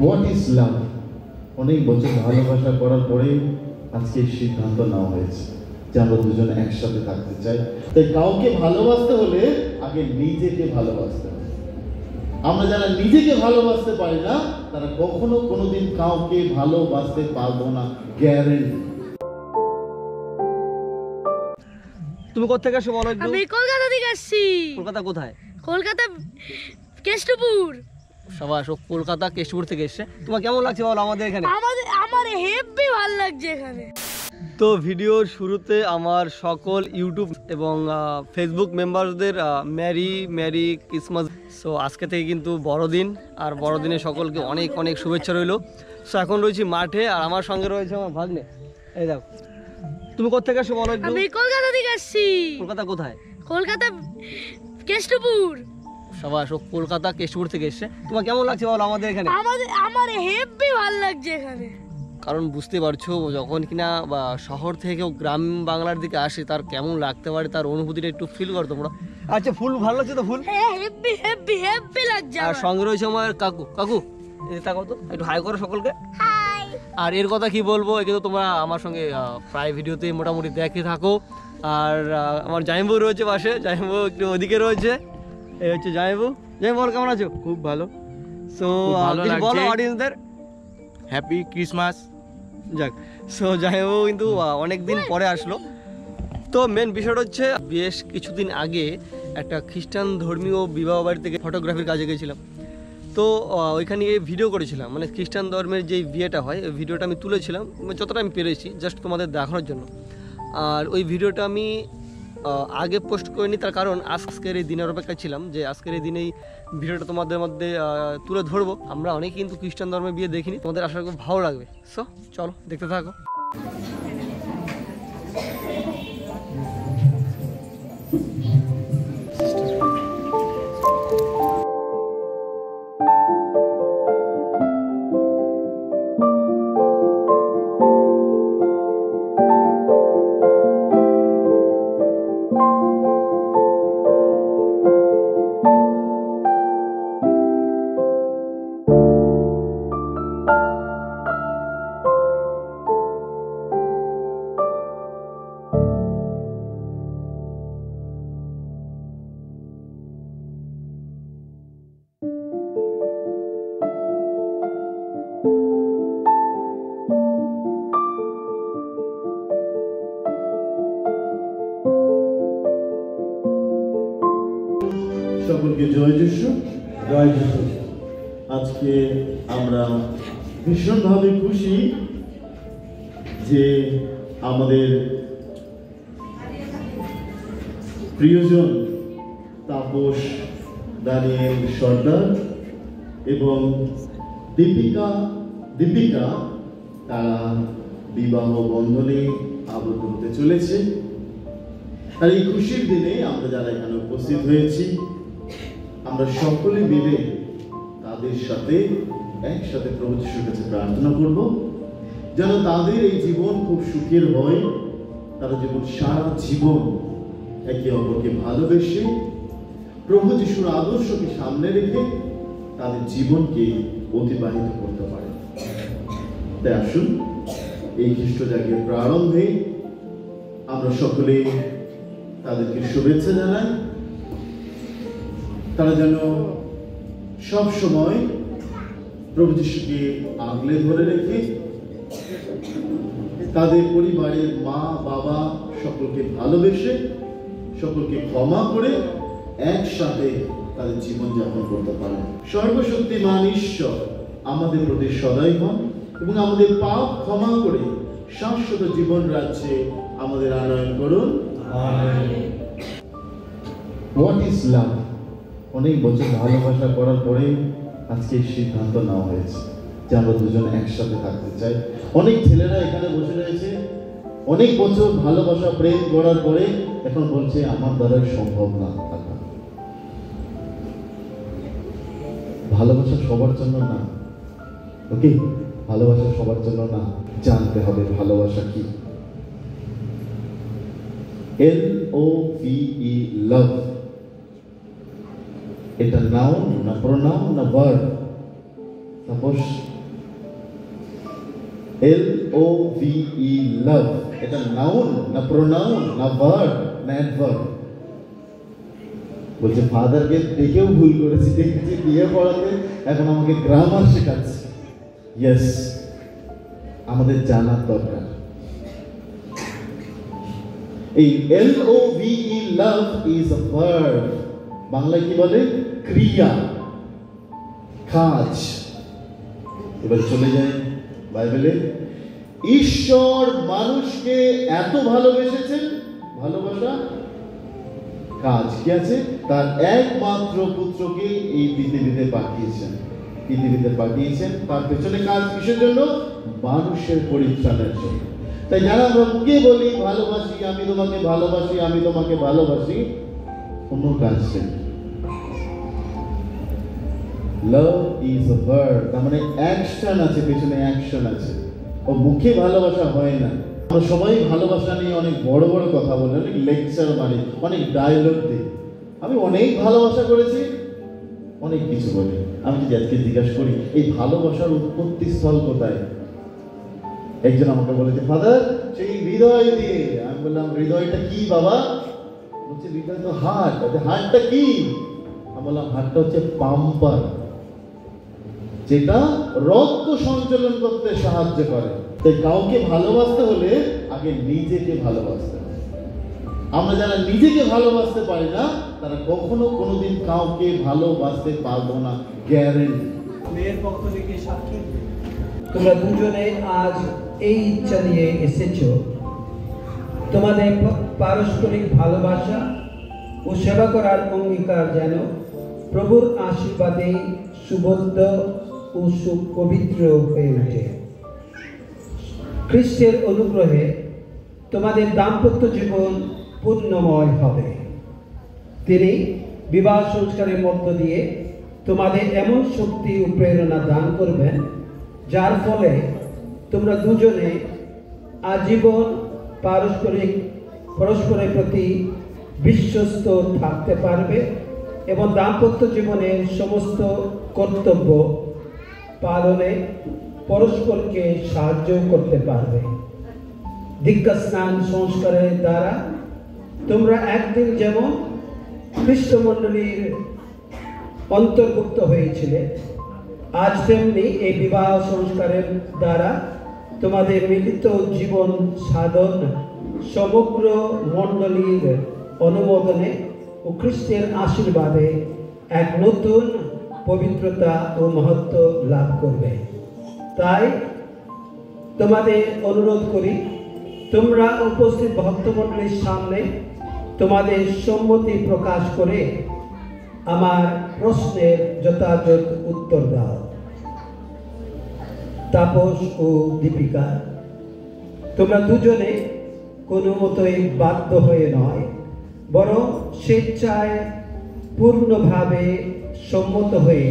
What is love? অনেক বছর ভালোবাসা করার পরে আজকে সিদ্ধান্ত নেওয়া হয়েছে যে আমরা দুজন একসাথে থাকতে চাই। তাই কাউকে ভালোবাসতে হলে আগে নিজেকে ভালোবাসতে হবে। আমরা যারা নিজেকে ভালোবাসতে পারি না তারা কখনো কোনোদিন কাউকে ভালোবাসতে পারবো না, গ্যারেন্টি। তুমি কোথা থেকে আসছো বলো? আমি কলকাতা থেকে আসছি। কলকাতা কোথায়? কলকাতা কেষ্টপুর। সবাই কলকাতা কেষ্টপুর থেকে এসছে। তোমার কেমন লাগছে বলো আমাদের এখানে? আমার হেভি ভালো লাগছে এখানে। তো ভিডিওর শুরুতে আমার সকল ইউটিউব এবং ফেসবুক মেম্বারদের মেরি ক্রিসমাস। সো আজকে থেকে কিন্তু বড়দিন, আর বড়দিনে সকলকে অনেক অনেক শুভেচ্ছা রইল। সো এখন রয়েছি মাঠে, আর আমার সঙ্গে রয়েছে আমার ভাগ্নে। এই দেখো, তুমি কোথা থেকে আসছো বলো? আমি কলকাতা থেকে আসছি। কলকাতা কোথায়? কলকাতা কেষ্টপুর। সবাই কলকাতা কেষ্টপুর থেকে এসছে। তোমার কেমন লাগছে বলো আমাদের এখানে? আমার হেভি ভালো লাগছে এখানে। কারণ বুঝতে পারছো, যখন কিনা বা শহর থেকেও গ্রাম বাংলার দিকে আসে তার কেমন লাগতে পারে, তার অনুভূতিটা একটু ফিল করো তোমরা। আচ্ছা, ফুল ভালো লাগছে তো? ফুল হ্যাঁ, হেভি হেভি হেভি লাগছে। আর সঙ্গে রয়েছে আমার কাকু। এটা কত একটু হাই করো সকলকে। হাই। আর এর কথা কি বলবো, কিন্তু তোমরা আমার সঙ্গে প্রায় ভিডিওতে মোটামুটি দেখে থাকো। আর আমার জাইম্বু রয়েছে পাশে, জাইম্বু একটু ওদিকে রয়েছে। এই হচ্ছে জাইম্বু। বল, কেমন আছো? খুব ভালো। সো বলো অডিয়েন্সদের হ্যাপি ক্রিসমাস। যাক, সো জাইম্বু কিন্তু অনেকদিন পরে আসলো। তো মেন বিষয়টা হচ্ছে, বেশ কিছুদিন আগে একটা খ্রিস্টান ধর্মীয় বিবাহ বাড়ি থেকে ফটোগ্রাফির কাজে গেছিলাম। তো ওইখানে ভিডিও করেছিলাম, মানে খ্রিস্টান ধর্মের যেই বিয়েটা হয় ওই ভিডিওটা আমি তুলেছিলাম, যতটা আমি পেরেছি জাস্ট তোমাদের দেখানোর জন্য। আর ওই ভিডিওটা আমি আগে পোস্ট করিনি, তার কারণ আজকের এই দিনের অপেক্ষায় ছিলাম যে আজকের এই দিনেই ভিডিওটা তোমাদের মধ্যে তুলে ধরবো। আমরা অনেকে কিন্তু খ্রিস্টান ধর্মের বিয়ে দেখিনি, তোমাদের আশা করি খুব ভালো লাগবে। সো চলো দেখতে থাকো। সকলকে জয় যিশু। জয় যিশু। আজকে আমরা ভীষণভাবে খুশি যে আমাদের প্রিয়জন তাপস দানিয়েল সর্দার এবং দীপিকা তারা বিবাহ বন্ধনে আবদ্ধ হতে চলেছে। আর এই খুশির দিনে আমরা যারা এখানে উপস্থিত হয়েছি, আমরা সকলে মিলে তাদের সাথে একসাথে প্রভু যিশুর কাছে প্রার্থনা করব যেন তাদের এই জীবন খুব সুখের হয়। তারা যেমন সারা জীবন একে অপরকে ভালোবেসে প্রভু যিশুর আদর্শকে সামনে রেখে তাদের জীবনকে অতিবাহিত করতে পারে। তাই আসুন এই খ্রিস্টজাগের প্রারম্ভে আমরা সকলে তাদেরকে শুভেচ্ছা জানাই। তারা যেন সব সময় প্রভু যিশুকে আগলে ধরে রেখে তাদের পরিবারের মা বাবা সকলকে ভালোবেসে সকলকে ক্ষমা করে একসাথে তাদের জীবন যাপন করতে পারে। সর্বশক্তিমান ঈশ্বর আমাদের প্রতি সদয় হন এবং আমাদের পাপ ক্ষমা করে শাশ্বত জীবন রাজ্যে আমাদের আনয়ন করুন। What is love? অনেক বছর ভালোবাসা করার পরে আজকে সিদ্ধান্ত নেওয়া হয়েছে যে আমরা দুজন একসাথে থাকতে চাই। অনেক ছেলেরা এখানে বসে রয়েছে, অনেক বছর ভালোবাসা প্রেম করার পরে এখন বলছে আমার দ্বারা সম্ভব না থাকা। ভালোবাসা সবার জন্য না, ওকে? ভালোবাসা সবার জন্য না। জানতে হবে ভালোবাসা কি। LOVE, লাভ। এটা নাউন না প্রোনাউন না ভার্ব? তাপস, LOVE, লাভ, এটা নাউন না প্রোনাউন না ভার্ব না অ্যাডভার্ব? বলছে ফাদারকে দেখেও ভুল করেছি, দেখেছি বিয়ে পড়াতে, এখন আমাকে গ্রামার শেখাচ্ছে। ইয়েস, আমাদের জানার দরকার। এই LOVE, love is a verb, বাংলায় কি বলে? ক্রিয়া, কাজ। এবার চলে যায় বাইবেলে, ঈশ্বর মানুষকে এত ভালোবেসেছেন, ভালোবাসা কাজ কি আছে? তার একমাত্র পুত্রকে এই পৃথিবীতে পাঠিয়েছেন, তার পেছনে কাজ কিসের জন্য? মানুষের পরিত্রাণের জন্য। তাই যারা আমরা মুখে বলি ভালোবাসি, আমি তোমাকে ভালোবাসি, আমি তোমাকে ভালোবাসি, কোনো কাজ নেই। লাভ ইজ আ ভার্ব, তার মানে অ্যাকশন আছে, পেছনে অ্যাকশন আছে। ও মুখে ভালোবাসা হয় না। আমরা সবাই ভালোবাসা নিয়ে অনেক বড় বড় কথা বলি, অনেক লেকচার মারি, অনেক ডায়লগ দিই। আমি অনেক ভালোবাসা করেছি, অনেক কিছু বলি। আমি যদি আজকে জিজ্ঞাসা করি এই ভালোবাসার উৎপত্তি স্থল কোথায়, একজন আমাকে বলেছে ফাদার সেই হৃদয় দিয়ে। আমি বললাম হৃদয়টা কি বাবা? বলছে হৃদয় তো হার্ট। হার্টটা কি? আমি বললাম হার্টটা হচ্ছে পাম্পার, যেটা রক্ত সঞ্চালন করতে সাহায্য করে। তাই কাউকে ভালোবাসতে হলে আগে নিজেকে ভালোবাসতে হবে। আমরা যারা নিজেকে ভালোবাসতে পারি না, তারা কখনো কোনোদিন কাউকে ভালোবাসতে পারবো না, গ্যারেন্টি। মেয়ের পক্ষ থেকে সাক্ষী, তোমরা দুজনে আজ এই ইচ্ছা নিয়ে এসেছো, তোমাদের পারস্পরিক ভালোবাসা ও সেবা করার অঙ্গীকার যেন প্রভুর আশীর্বাদে সুবদ্ধ ও সুপবিত্র হয়ে ওঠে। খ্রিস্টের অনুগ্রহে তোমাদের দাম্পত্য জীবন পূর্ণময় হবে। তিনি বিবাহ সংস্কারের মধ্য দিয়ে তোমাদের এমন শক্তি ও প্রেরণা দান করবেন, যার ফলে তোমরা দুজনে আজীবন পরস্পরের প্রতি বিশ্বস্ত থাকতে পারবে এবং দাম্পত্য জীবনের সমস্ত কর্তব্য পালনে পরস্পরকে সাহায্য করতে পারবে। দীক্ষা স্নান সংস্কারের দ্বারা তোমরা একদিন যেমন খ্রিস্টমণ্ডলীর অন্তর্ভুক্ত হয়েছিলে, আজ তেমনি এই বিবাহ সংস্কারের দ্বারা তোমাদের মিলিত জীবন সাধন সমগ্র মণ্ডলীর অনুমোদনে ও খ্রিস্টের আশীর্বাদে এক নতুন পবিত্রতা ও মহত্ব লাভ করবে। তাই তোমাদের অনুরোধ করি, তোমরা উপস্থিত ভক্তমণ্ডলীর সামনে তোমাদের সম্মতি প্রকাশ করে আমার প্রশ্নের যথাযথ উত্তর দাও। তাপস ও দীপিকা, তোমরা দুজনে কোনো মতোই বাধ্য হয়ে নয়, বরং স্বেচ্ছায় পূর্ণভাবে সম্মত হয়ে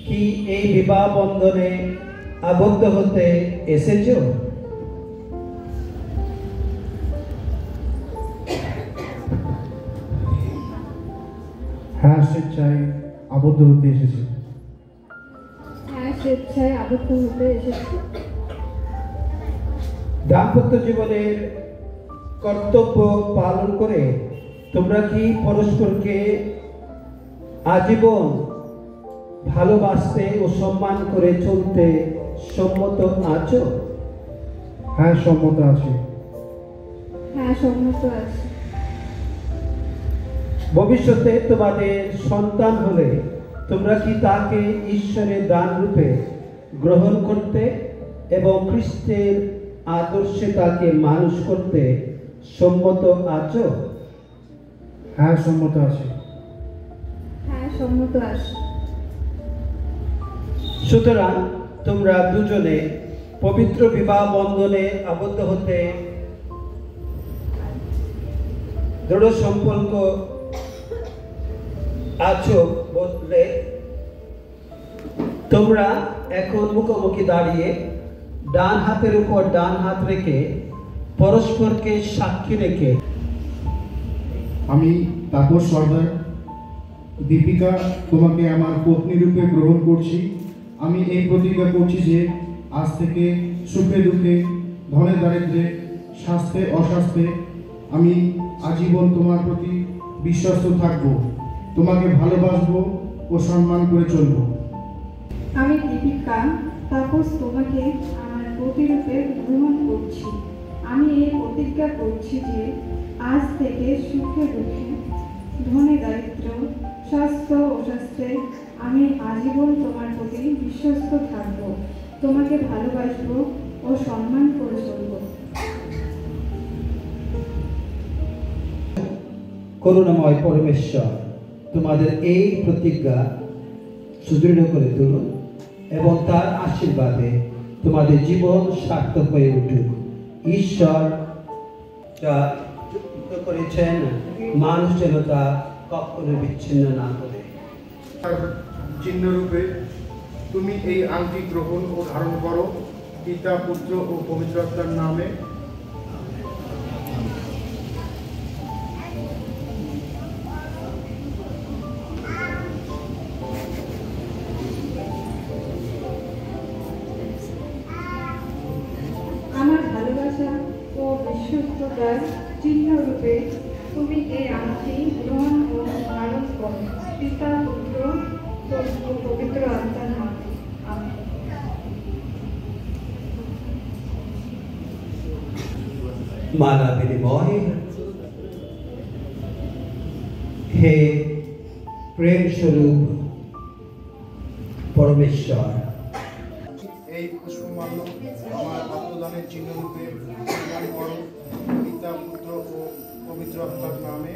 কি এই বিবাহ বন্ধনে আবদ্ধ হতে এসেছ? হ্যাঁ, স্বেচ্ছায় আবদ্ধ হতে এসেছি। হ্যাঁ, স্বেচ্ছায় আবদ্ধ হতে এসেছি। দাম্পত্য জীবনের কর্তব্য পালন করে তোমরা কি পরস্পরকে আজীবন ভালোবাসতে ও সম্মান করে চলতে সম্মত আছো? হ্যাঁ, সম্মত আছি। হ্যাঁ, সম্মত আছি। ভবিষ্যতে তোমাদের সন্তান হলে তোমরা কি তাকে ঈশ্বরের দান রূপে গ্রহণ করতে এবং খ্রিস্টের আদর্শে তাকে মানুষ করতে সম্মত আছো? হ্যাঁ, সম্মত আছি। হ্যাঁ, সম্মত আছি। সুতরাং তোমরা দুজনে পবিত্র বিবাহ বন্ধনে আবদ্ধ হতে দৃঢ় সম্পর্ক আছো বললে তোমরা এখন মুখোমুখি দাঁড়িয়ে ডান হাতের উপর ডান হাত রেখে পরস্পরকে সাক্ষী রেখে, আমি তাপস সর্দার দীপিকা তোমাকে আমার পত্নী রূপে গ্রহণ করছি আমি এই প্রতিজ্ঞা করছি যে আজ থেকে সুখে দুঃখে ধনে দারিদ্র্যে স্বাস্থ্যে অস্বাস্থ্যে আমি আজীবন তোমার প্রতি বিশ্বস্ত থাকব, তোমাকে ভালোবাসবো ও সম্মান করে চলব। আমি দীপিকা তাপস তোমাকে আমার প্রতিরূপে গ্রহণ করছি। আমি এই প্রতিজ্ঞা করছি যে আজ থেকে সুখে দুঃখে ধনে দারিদ্র্য স্বাস্থ্য অস্বাস্থ্যে আমি আজীবন তোমার প্রতি বিশ্বস্ত থাকব, তোমাকে ভালোবাসবো ও সম্মান করে চলব। করুণাময় পরমেশ্বর তোমাদের এই প্রতিজ্ঞা সুদৃঢ় করে তুলুন এবং তার আশীর্বাদে তোমাদের জীবন সার্থক হয়ে উঠুক। ঈশ্বর যা যুক্ত করেছেন মানুষ যেন তা কখনো বিচ্ছিন্ন না করে। চিহ্নরূপে তুমি এই আংটি গ্রহণ ও ধারণ করো, পিতা পুত্র ও পবিত্র আত্মার নামে। আমার ভালোবাসা ও বিশ্বস্ততার চিহ্নরূপে তুমি এই আংটি গ্রহণ ও ধারণ করো, পিতা পুত্র ও পবিত্র আত্মার নামে। আমেন। মালা বিনিময়। হে প্রেম স্বরূপ পরমেশ্বর, এই পুষ্পমাল্য আমার আত্মদানের চিহ্নরূপে প্রদান করো, পিতা পুত্র ও পবিত্র আত্মার নামে।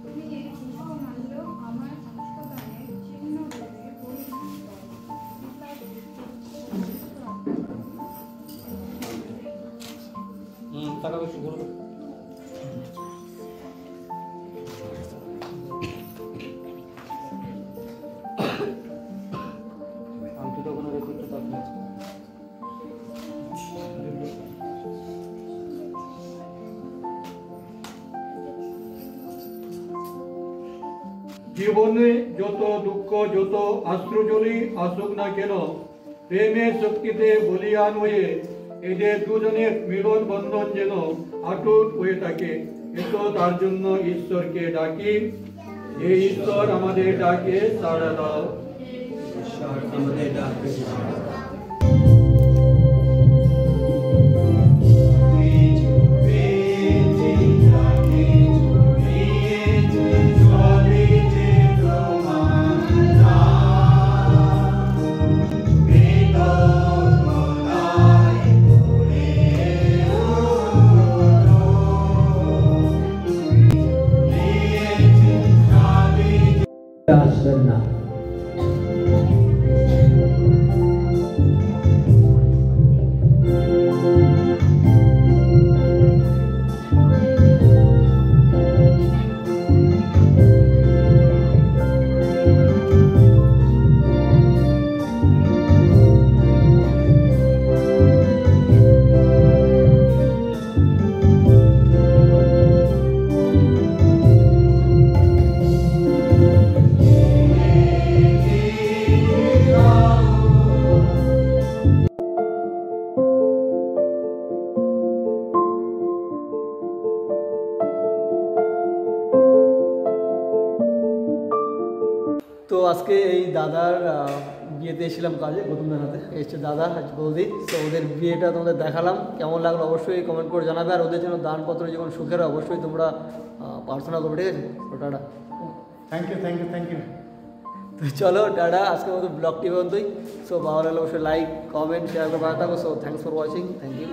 তুমি এই পুষ্পমাল্য আমার আত্মদানের চিহ্নরূপে পরিধান করো, পিতা পুত্র ও পবিত্র আত্মার নামে। জীবনে যত দুঃখ যত অশ্রুজলি আসুক না কেন, প্রেমের শক্তিতে বলিয়ান হয়ে এদের দুজনের মিলন বন্ধন যেন অটুট হয়ে থাকে। এতো তার জন্য ঈশ্বরকে ডাকি। এই ঈশ্বর আমাদের ডাকে সাড়া দাও। ঈশ্বর আমাদের ডাকে সাড়া দাও। আসবেন না। তো আজকে এই দাদার বিয়েতে এসেছিলাম কাজে, গৌতমদার হাতে এসছে দাদা বৌদি। তো ওদের বিয়েটা তোমাদের দেখালাম, কেমন লাগলো অবশ্যই কমেন্ট করে জানাবে। আর ওদের জন্য দানপত্র জীবন সুখের অবশ্যই তোমরা প্রার্থনা করবে, ঠিক আছে? তো tata. Thank you thank you thank you. তো চলো টাটা, আজকের মতো ব্লগটি পর্যন্তই। সো ভালো লাগলে অবশ্যই লাইক কমেন্ট শেয়ার করে পাঠাতে থাকো। So thanks for watching, thank you.